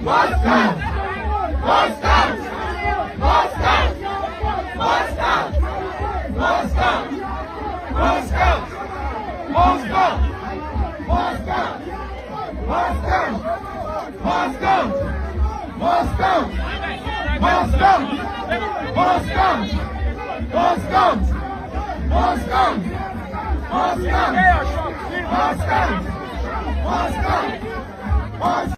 Must count! Must count! Must count! Must count! Must count! Must count! Must count! Must count! Must count! Must count! Must count! Must count! Must count! Must count! Must count! Must count! Must count! Must count! Must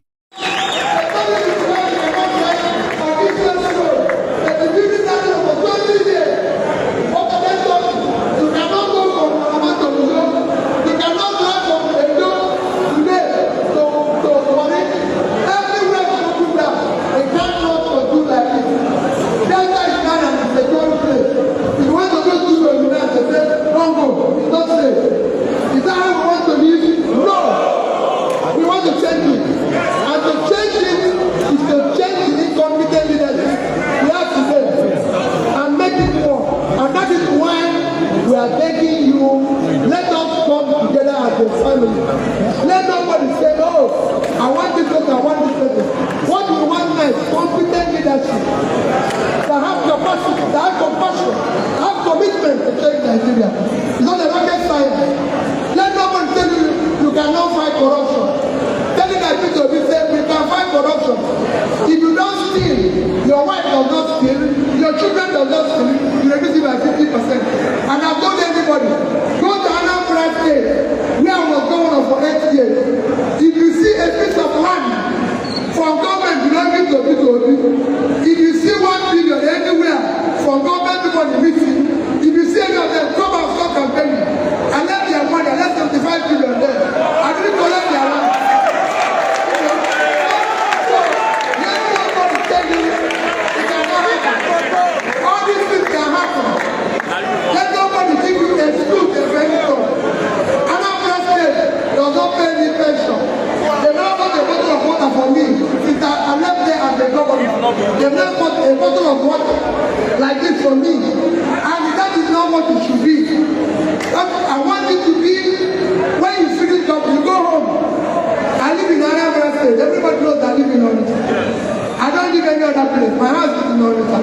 let nobody say, oh, I want this person, I want this person. What we want now is competent leadership that have capacity, that have compassion, that have commitment to change Nigeria. It's not a rocket science. Let nobody tell you you cannot fight corruption. Telling that Peter Obi say we can fight corruption. If you don't steal, your wife does not steal, your children does not steal, you reduce it by 50%. And I've told anybody, go to Anambra State, where I was governor for 8 years. If you see a piece of land from government belonging to Peter Obi, if you see 1 billion anywhere from government people in the meeting, if you see any of them come and start campaigning, and let their money, and let 75 billion there, I didn't collect their land. So, let nobody tell you it cannot happen. All these things can happen. Let nobody give you a excuse to benefit. Does not pay any pension. They never bought a bottle of water for me since I left there as the governor. They never bought a bottle of water like this for me. And that is not what it should be. I want it to be when you finish up, you go home. I live in Nigeria.He. Everybody knows I live in Onitsha. I don't live any other place. My house is in Onitsha.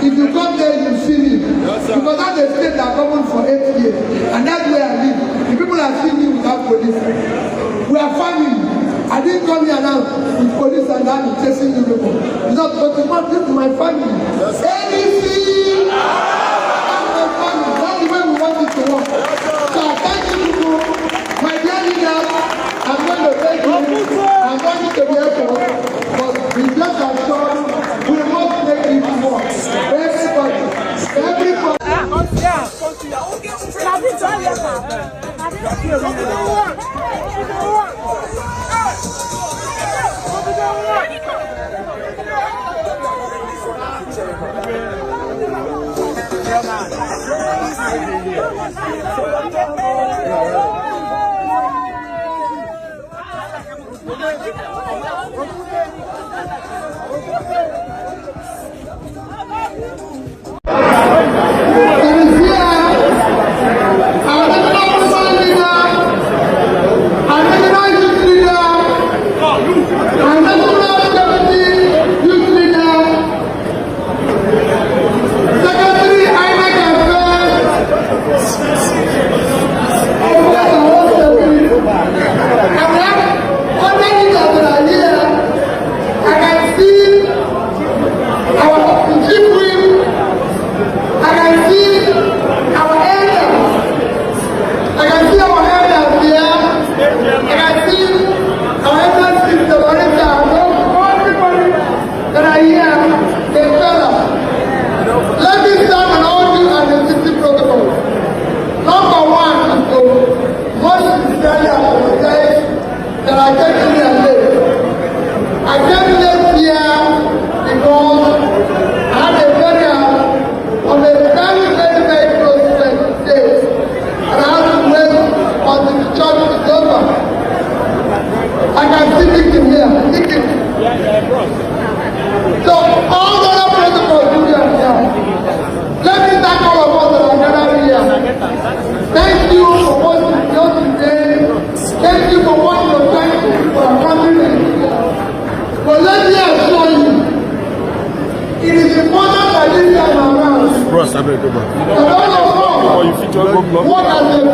If you come there, you see me. Because that's a state that governed for 8 years. And that's where I live. The people are seeing me without police. We are family. I didn't come here now with police and army chasing you people. It's not because you want this to my family. Anything, that's my family. That's the way we want it to work. So I thank you people. My dear leaders, I'm going to thank you. I'm going to be able to. But we just are sure we must make it work. Everybody. Thank you for what you done today. You fit just go club. What has been